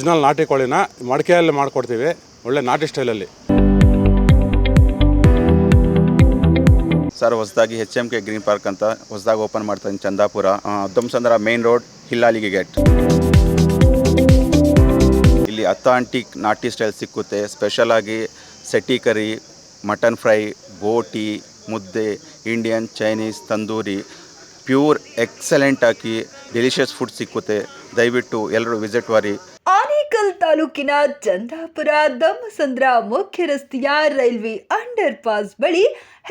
Original ನಾಟಿ ಕೋಳಿನ ಮಡಿಕೆಯಲ್ಲಿ ಮಾಡಿಕೊಡ್ತೀವಿ, ಒಳ್ಳೆ ನಾಟಿ ಸ್ಟೈಲಲ್ಲಿ. ಸರ್, ಹೊಸದಾಗಿ HMK ಗ್ರೀನ್ ಪಾರ್ಕ್ ಅಂತ ಹೊಸದಾಗಿ ಓಪನ್ ಮಾಡ್ತಾಯಿದ್ದೀನಿ ಚಂದಾಪುರ, ದುಮ್ಸಂದ್ರ ಮೇನ್ ರೋಡ್, ಹಿಲ್ಲಾಲಿಗೆ ಗೇಟ್. ಇಲ್ಲಿ ಅಥಾಂಟಿಕ್ ನಾಟಿ ಸ್ಟೈಲ್ ಸಿಕ್ಕುತ್ತೆ. ಸ್ಪೆಷಲಾಗಿ ಸೆಟ್ಟಿ ಕರಿ, ಮಟನ್ ಫ್ರೈ, ಬೋಟಿ, ಮುದ್ದೆ, Indian, Chinese, tandoori, pure excellent ಆಗಿ ಡೆಲಿಷಿಯಸ್ ಫುಡ್ ಸಿಕ್ಕುತ್ತೆ. ದಯವಿಟ್ಟು ಎಲ್ಲರೂ ವಿಸಿಟ್ ಮಾಡಿ. ಆನೇಕಲ್ ತಾಲೂಕಿನ ಚಂದಾಪುರ ದಮ್ಮಸಂದ್ರ ಮುಖ್ಯ ರಸ್ತೆಯ ರೈಲ್ವೆ ಅಂಡರ್ ಪಾಸ್ ಬಳಿ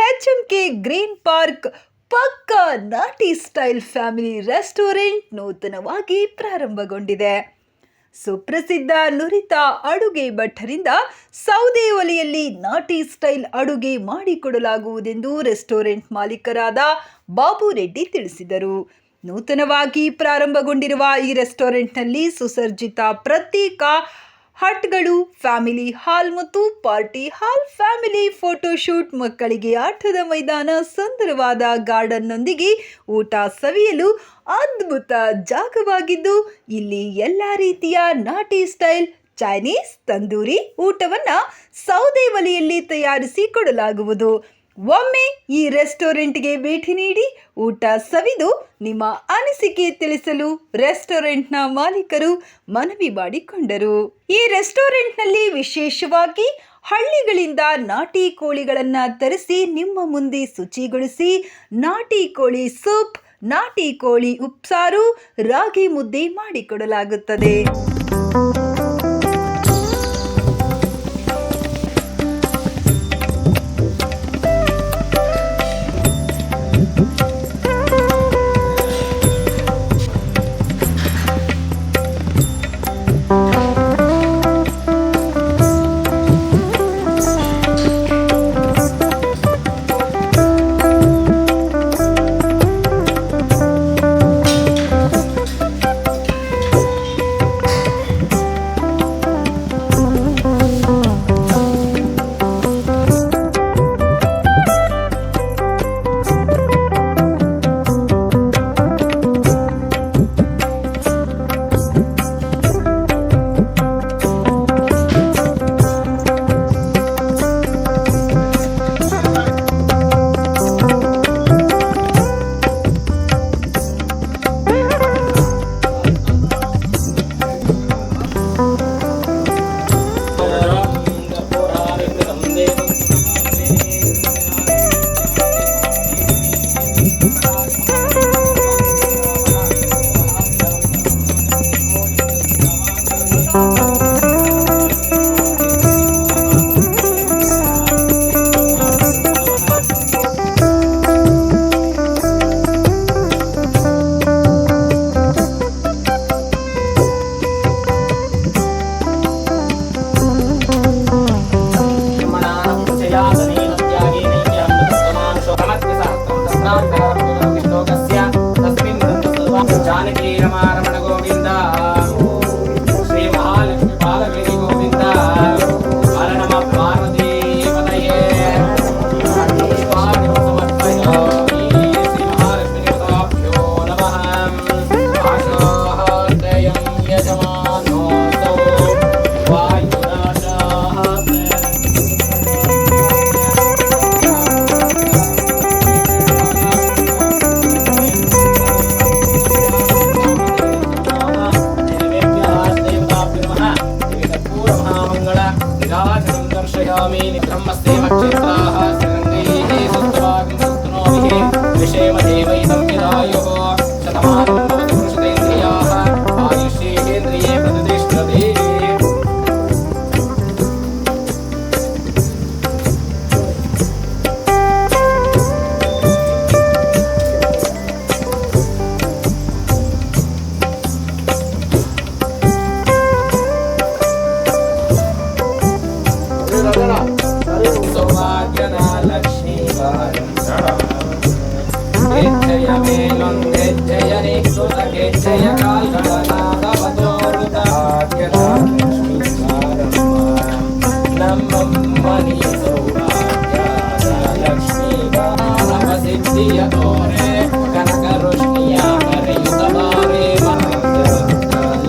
HMK ಗ್ರೀನ್ ಪಾರ್ಕ್ ಪಕ್ಕಾ ನಾಟಿ ಸ್ಟೈಲ್ ಫ್ಯಾಮಿಲಿ ರೆಸ್ಟೋರೆಂಟ್ ನೂತನವಾಗಿ ಪ್ರಾರಂಭಗೊಂಡಿದೆ. ಸುಪ್ರಸಿದ್ಧ ನುರಿತ ಅಡುಗೆ ಭಟ್ಟರಿಂದ ಸೌದೆ ಒಲೆಯಲ್ಲಿ ನಾಟಿ ಸ್ಟೈಲ್ ಅಡುಗೆ ಮಾಡಿಕೊಡಲಾಗುವುದೆಂದು ರೆಸ್ಟೋರೆಂಟ್ ಮಾಲೀಕರಾದ ಬಾಬು ರೆಡ್ಡಿ ತಿಳಿಸಿದರು. ನೂತನವಾಗಿ ಪ್ರಾರಂಭಗೊಂಡಿರುವ ಈ ರೆಸ್ಟೋರೆಂಟ್ನಲ್ಲಿ ಸುಸಜ್ಜಿತ ಪ್ರತ್ಯೇಕ ಹಟ್ಗಳು, ಫ್ಯಾಮಿಲಿ ಹಾಲ್ ಮತ್ತು ಪಾರ್ಟಿ ಹಾಲ್, ಫ್ಯಾಮಿಲಿ ಫೋಟೋಶೂಟ್, ಮಕ್ಕಳಿಗೆ ಆಟದ ಮೈದಾನ, ಸುಂದರವಾದ ಗಾರ್ಡನ್ನೊಂದಿಗೆ ಊಟ ಸವಿಯಲು ಅದ್ಭುತ ಜಾಗವಾಗಿದ್ದು, ಇಲ್ಲಿ ಎಲ್ಲ ರೀತಿಯ ನಾಟಿ ಸ್ಟೈಲ್ ಚೈನೀಸ್, ತಂದೂರಿ ಊಟವನ್ನು ಸೌದೆ ಒಲೆಯಲ್ಲಿ ತಯಾರಿಸಿ ಕೊಡಲಾಗುವುದು. ಒಮ್ಮೆ ಈ ರೆಸ್ಟೋರೆಂಟ್ಗೆ ಭೇಟಿ ನೀಡಿ ಊಟ ಸವಿದು ನಿಮ್ಮ ಅನಿಸಿಕೆ ತಿಳಿಸಲು ರೆಸ್ಟೋರೆಂಟ್ನ ಮಾಲೀಕರು ಮನವಿ ಮಾಡಿಕೊಂಡರು. ಈ ರೆಸ್ಟೋರೆಂಟ್ನಲ್ಲಿ ವಿಶೇಷವಾಗಿ ಹಳ್ಳಿಗಳಿಂದ ನಾಟಿ ಕೋಳಿಗಳನ್ನು ತರಿಸಿ ನಿಮ್ಮ ಮುಂದೆ ಶುಚಿಗೊಳಿಸಿ ನಾಟಿ ಕೋಳಿ ಸೂಪ್, ನಾಟಿ ಕೋಳಿ ಉಪ್ಸಾರು, ರಾಗಿ ಮುದ್ದೆ ಮಾಡಿಕೊಡಲಾಗುತ್ತದೆ.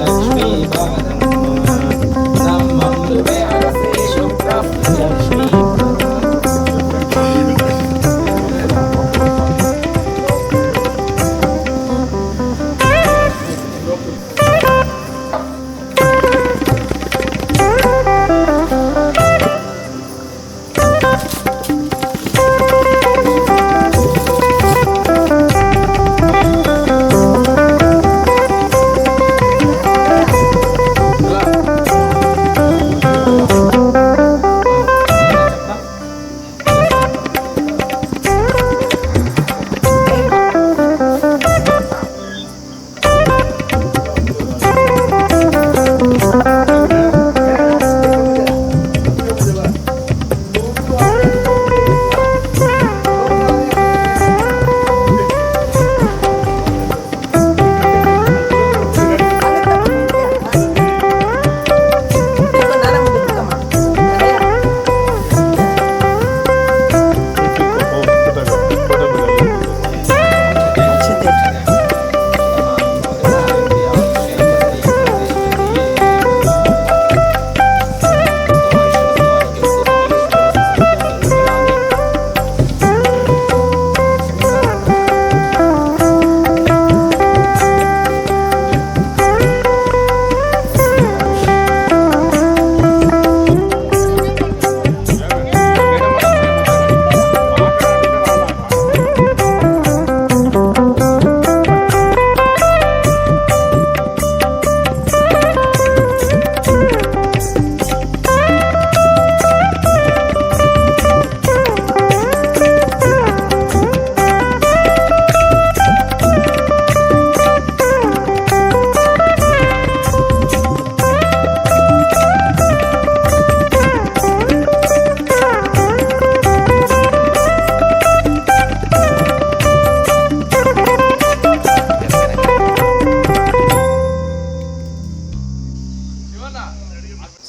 ಲಕ್ಷ್ಮೀ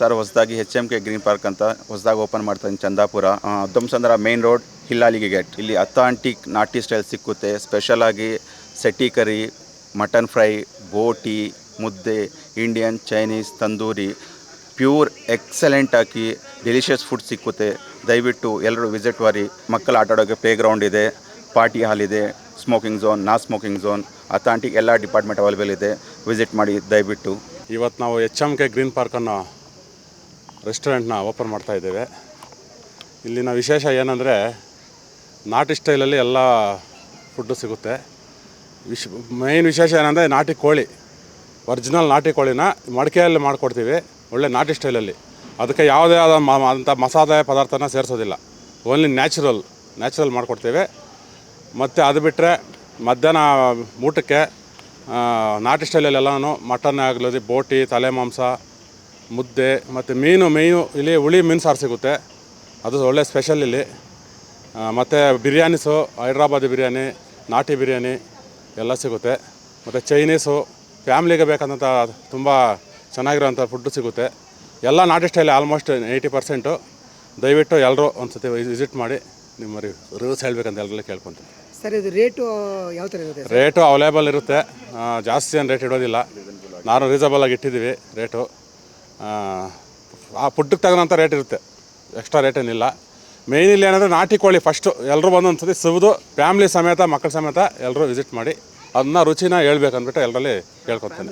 ಸರ್ ಹೊಸದಾಗಿ HMK ಗ್ರೀನ್ ಪಾರ್ಕ್ ಅಂತ ಹೊಸದಾಗಿ ಓಪನ್ ಮಾಡ್ತಾಯಿದ್ದೀನಿ ಚಂದಾಪುರ ದುಮ್ಸಂದ್ರ ಮೇನ್ ರೋಡ್ ಹಿಲ್ಲಾಲಿಗೆ ಗೇಟ್. ಇಲ್ಲಿ ಅಥಾಂಟಿಕ್ ನಾಟಿ ಸ್ಟೈಲ್ ಸಿಕ್ಕುತ್ತೆ. ಸ್ಪೆಷಲಾಗಿ ಸೆಟಿ ಕರಿ, ಮಟನ್ ಫ್ರೈ, ಬೋಟಿ, ಮುದ್ದೆ, Indian, Chinese, tandoori, pure excellent ಆಗಿ ಡೆಲಿಷಿಯಸ್ ಫುಡ್ ಸಿಕ್ಕುತ್ತೆ. ದಯವಿಟ್ಟು ಎಲ್ಲರೂ ವಿಸಿಟ್ ಮಾಡಿ. ಮಕ್ಕಳು ಆಟ ಆಡೋಕ್ಕೆ ಪ್ಲೇ ಗ್ರೌಂಡ್ ಇದೆ, ಪಾರ್ಟಿ ಹಾಲ್ ಇದೆ, ಸ್ಮೋಕಿಂಗ್ ಝೋನ್, ಸ್ಮೋಕಿಂಗ್ ಝೋನ್, ಅಥಾಂಟಿಕ್ ಎಲ್ಲ ಡಿಪಾರ್ಟ್ಮೆಂಟ್ ಅವೈಲೇಬಲ್ ಇದೆ. ವಿಸಿಟ್ ಮಾಡಿ ದಯವಿಟ್ಟು. ಇವತ್ತು ನಾವು HMK ಗ್ರೀನ್ ಪಾರ್ಕ್ ಅನ್ನೋ ರೆಸ್ಟೋರೆಂಟ್ನ ಓಪನ್ ಮಾಡ್ತಾ ಇದ್ದೇವೆ. ಇಲ್ಲಿನ ವಿಶೇಷ ಏನಂದರೆ ನಾಟಿ ಸ್ಟೈಲಲ್ಲಿ ಎಲ್ಲ ಫುಡ್ಡು ಸಿಗುತ್ತೆ. ಮೇಯ್ನ್ ವಿಶೇಷ ಏನಂದರೆ ನಾಟಿ ಕೋಳಿ, ಒರಿಜಿನಲ್ ನಾಟಿ ಕೋಳಿನ ಮಡಿಕೆಯಲ್ಲಿ ಮಾಡಿಕೊಡ್ತೀವಿ, ಒಳ್ಳೆ ನಾಟಿ ಸ್ಟೈಲಲ್ಲಿ. ಅದಕ್ಕೆ ಯಾವುದೇ ಆದ ಅಂಥ ಮಸಾಲೆ ಪದಾರ್ಥನ ಸೇರಿಸೋದಿಲ್ಲ. ಓನ್ಲಿ ನ್ಯಾಚುರಲ್ ಮಾಡಿಕೊಡ್ತೀವಿ. ಮತ್ತು ಅದು ಬಿಟ್ಟರೆ ಮಧ್ಯಾಹ್ನ ಊಟಕ್ಕೆ ನಾಟಿ ಸ್ಟೈಲಲ್ಲೆಲ್ಲನೂ ಮಟನ್ ಆಗಲಿ, ಬೋಟಿ, ತಲೆ ಮಾಂಸ, ಮುದ್ದೆ ಮತ್ತು ಮೀನು ಇಲ್ಲಿ ಹುಳಿ ಮೀನು ಸಾರು ಸಿಗುತ್ತೆ, ಅದು ಒಳ್ಳೆ ಸ್ಪೆಷಲ್ ಇಲ್ಲಿ. ಮತ್ತು ಬಿರಿಯಾನೀಸು, ಹೈದ್ರಾಬಾದಿ ಬಿರಿಯಾನಿ, ನಾಟಿ ಬಿರಿಯಾನಿ ಎಲ್ಲ ಸಿಗುತ್ತೆ. ಮತ್ತು ಚೈನೀಸು, ಫ್ಯಾಮ್ಲಿಗೆ ಬೇಕಂತ ತುಂಬ ಚೆನ್ನಾಗಿರೋಂಥ ಫುಡ್ಡು ಸಿಗುತ್ತೆ. ಎಲ್ಲ ನಾಟಿ ಸ್ಟೈಲ್ ಆಲ್ಮೋಸ್ಟ್ 80%. ದಯವಿಟ್ಟು ಎಲ್ಲರೂ ಒಂದು ಸತಿ ವಿಸಿಟ್ ಮಾಡಿ ನಿಮ್ಮ ರಿವ್ಯೂಸ್ ಹೇಳಬೇಕಂತ ಎಲ್ಲರೂ ಕೇಳ್ಕೊತೀನಿ. ಸರ್ ಇದು ರೇಟು ಯಾವ ಥರ ಇರುತ್ತೆ? ರೇಟು ಅವೈಲೇಬಲ್ ಇರುತ್ತೆ, ಜಾಸ್ತಿ ಏನು ರೇಟ್ ಇಡೋದಿಲ್ಲ. ನಾನು ರೀಸನಬಲಾಗಿ ಇಟ್ಟಿದ್ದೀವಿ ರೇಟು. ಆ ಫುಡ್ಡಿಗೆ ತಗೋಂಥ ರೇಟ್ ಇರುತ್ತೆ, ಎಕ್ಸ್ಟ್ರಾ ರೇಟ್ ಏನಿಲ್ಲ. ಮೇಯ್ನ್ ಇಲ್ಲಿ ಏನಂದರೆ ನಾಟಿ ಕೋಳಿ ಫಸ್ಟು ಎಲ್ಲರೂ ಬಂದು ಒಂದು ಸತಿ ಸಿಗೋದು, ಫ್ಯಾಮ್ಲಿ ಸಮೇತ ಮಕ್ಕಳ ಸಮೇತ ಎಲ್ಲರೂ ವಿಸಿಟ್ ಮಾಡಿ ಅದನ್ನ ರುಚಿನ ಹೇಳ್ಬೇಕಂದ್ಬಿಟ್ಟು ಎಲ್ಲರಲ್ಲಿ ಕೇಳ್ಕೊತೀನಿ.